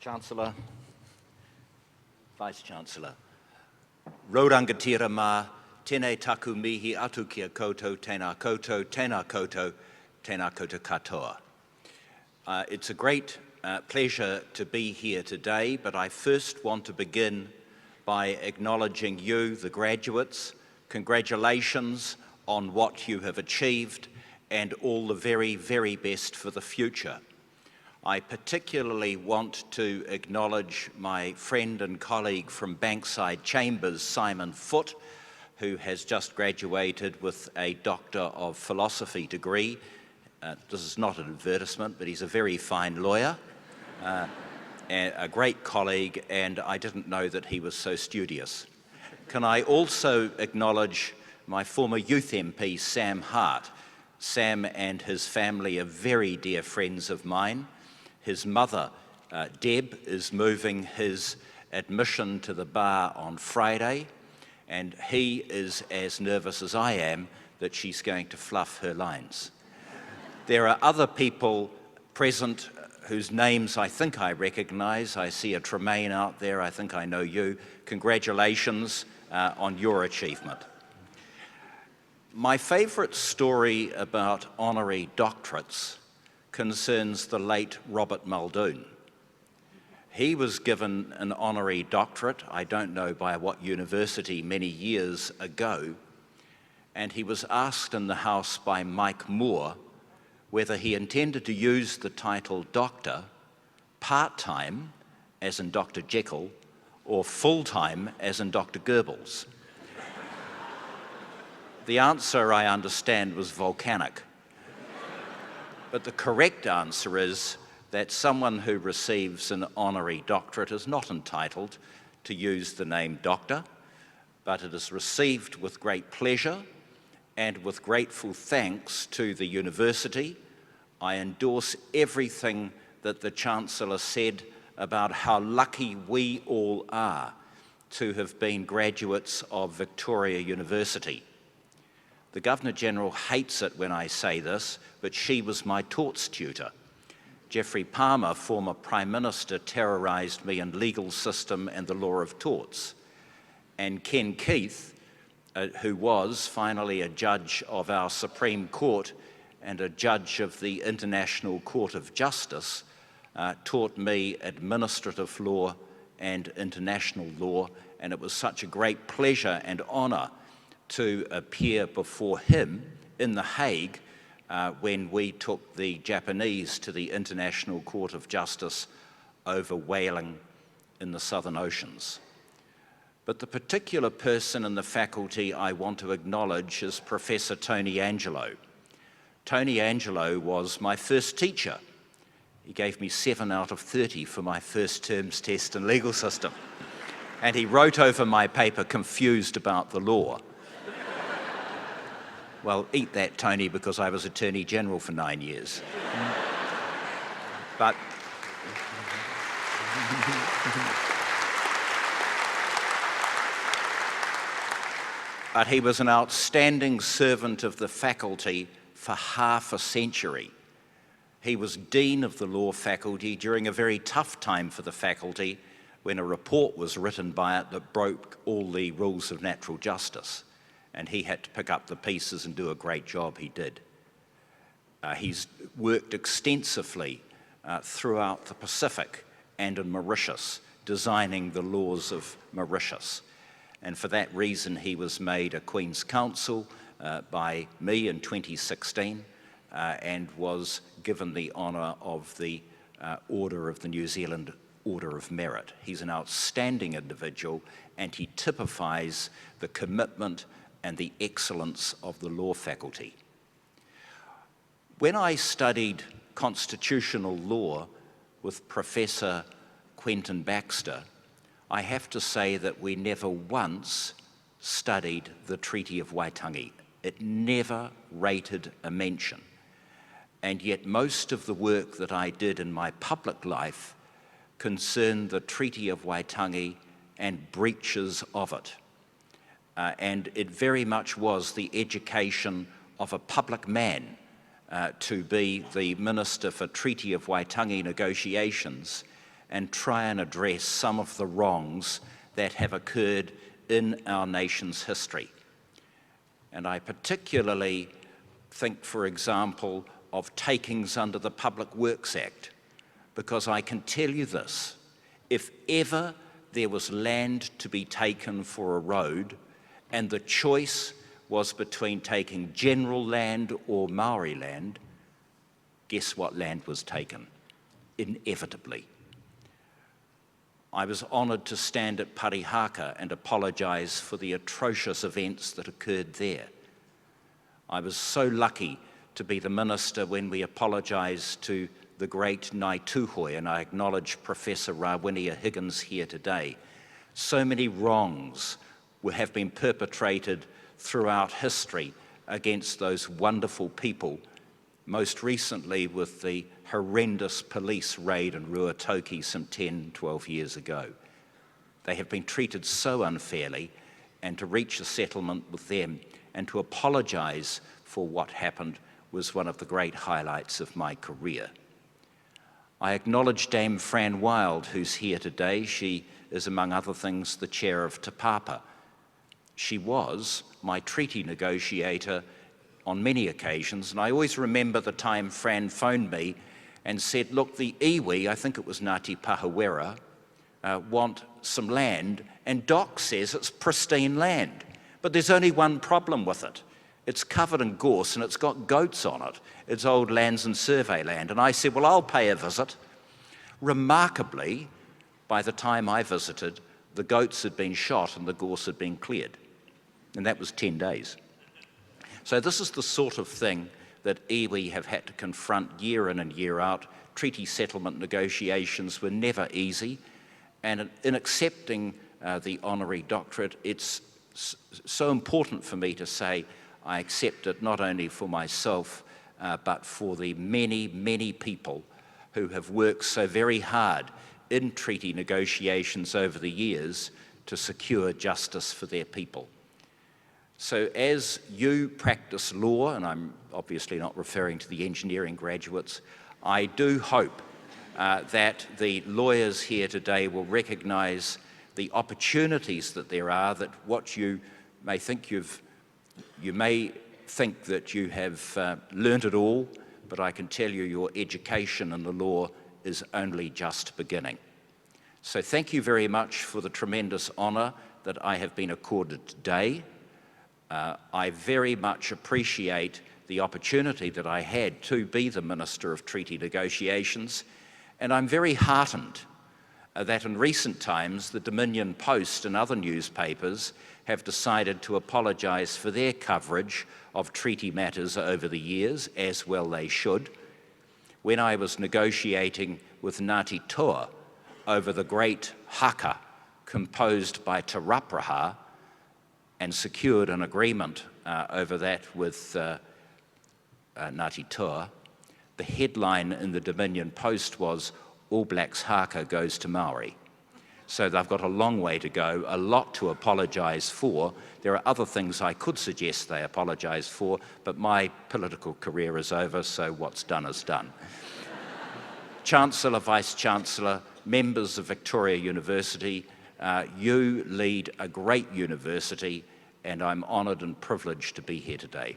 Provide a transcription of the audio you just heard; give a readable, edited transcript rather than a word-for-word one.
Chancellor, Vice-Chancellor, Raurangatira mā, tēnei taku mihi atu kia koutou, tēnā koutou, tēnā koutou, tēnā koutou katoa. It's a great pleasure to be here today, but I first want to begin by acknowledging you, the graduates. Congratulations on what you have achieved and all the very, very best for the future. I particularly want to acknowledge my friend and colleague from Bankside Chambers, Simon Foote, who has just graduated with a Doctor of Philosophy degree. This is not an advertisement, but he's a very fine lawyer, a great colleague, and I didn't know that he was so studious. Can I also acknowledge my former youth MP, Sam Hart. Sam and his family are very dear friends of mine. His mother, Deb, is moving his admission to the bar on Friday, and he is as nervous as I am that she's going to fluff her lines. There are other people present whose names I think I recognise. I see a Tremaine out there, I think I know you. Congratulations on your achievement. My favourite story about honorary doctorates concerns the late Robert Muldoon. He was given an honorary doctorate, I don't know by what university, many years ago, and he was asked in the House by Mike Moore whether he intended to use the title doctor part-time, as in Dr. Jekyll, or full-time, as in Dr. Goebbels. The answer, I understand, was volcanic. But the correct answer is that someone who receives an honorary doctorate is not entitled to use the name doctor, but it is received with great pleasure and with grateful thanks to the university. I endorse everything that the Chancellor said about how lucky we all are to have been graduates of Victoria University. The Governor-General hates it when I say this, but she was my torts tutor. Geoffrey Palmer, former Prime Minister, terrorised me in legal system and the law of torts. And Ken Keith, who was finally a judge of our Supreme Court and a judge of the International Court of Justice, taught me administrative law and international law, and it was such a great pleasure and honour to appear before him in The Hague when we took the Japanese to the International Court of Justice over whaling in the Southern Oceans. But the particular person in the faculty I want to acknowledge is Professor Tony Angelo. Tony Angelo was my first teacher. He gave me 7 out of 30 for my first term's test in legal system. And he wrote over my paper, confused about the law. Well, eat that, Tony, because I was Attorney General for 9 years. But he was an outstanding servant of the faculty for half a century. He was Dean of the Law Faculty during a very tough time for the faculty when a report was written by it that broke all the rules of natural justice. And he had to pick up the pieces and do a great job. He did. He's worked extensively throughout the Pacific and in Mauritius, designing the laws of Mauritius. And for that reason, he was made a Queen's Counsel by me in 2016 and was given the honour of the Order of the New Zealand Order of Merit. He's an outstanding individual, and he typifies the commitment and the excellence of the law faculty. When I studied constitutional law with Professor Quentin Baxter, I have to say that we never once studied the Treaty of Waitangi. It never rated a mention. And yet most of the work that I did in my public life concerned the Treaty of Waitangi and breaches of it. And it very much was the education of a public man to be the Minister for Treaty of Waitangi negotiations and try and address some of the wrongs that have occurred in our nation's history. And I particularly think, for example, of takings under the Public Works Act, because I can tell you this: if ever there was land to be taken for a road, and the choice was between taking general land or Maori land, guess what land was taken? Inevitably. I was honoured to stand at Parihaka and apologise for the atrocious events that occurred there. I was so lucky to be the minister when we apologised to the great Ngāi Tūhoi, and I acknowledge Professor Rawhinia Higgins here today. So many wrongs have been perpetrated throughout history against those wonderful people, most recently with the horrendous police raid in Ruatoki some 10, 12 years ago. They have been treated so unfairly, and to reach a settlement with them and to apologise for what happened was one of the great highlights of my career. I acknowledge Dame Fran Wild, who's here today. She is, among other things, the chair of Te Papa. She was my treaty negotiator on many occasions, and I always remember the time Fran phoned me and said, look, the iwi, I think it was Ngāti Pahawera, want some land, and Doc says it's pristine land, but there's only one problem with it. It's covered in gorse and it's got goats on it. It's old lands and survey land. And I said, well, I'll pay a visit. Remarkably, by the time I visited, the goats had been shot and the gorse had been cleared. And that was 10 days. So this is the sort of thing that iwi have had to confront year in and year out. Treaty settlement negotiations were never easy. And in accepting the honorary doctorate, it's so important for me to say I accept it not only for myself, but for the many, many people who have worked so very hard in treaty negotiations over the years to secure justice for their people. So as you practice law, and I'm obviously not referring to the engineering graduates, I do hope that the lawyers here today will recognise the opportunities that there are, that what you may think you may think that you have learnt it all, but I can tell you your education in the law is only just beginning. So thank you very much for the tremendous honour that I have been accorded today. I very much appreciate the opportunity that I had to be the Minister of Treaty Negotiations, and I'm very heartened that in recent times the Dominion Post and other newspapers have decided to apologise for their coverage of treaty matters over the years, as well they should. When I was negotiating with Ngāti Toa over the great haka composed by Te Rapraha and secured an agreement over that with Ngāti Toa, the headline in the Dominion Post was, All Blacks haka goes to Maori. So they've got a long way to go, a lot to apologise for. There are other things I could suggest they apologise for, but my political career is over, so what's done is done. Chancellor, Vice-Chancellor, members of Victoria University, you lead a great university, and I'm honoured and privileged to be here today.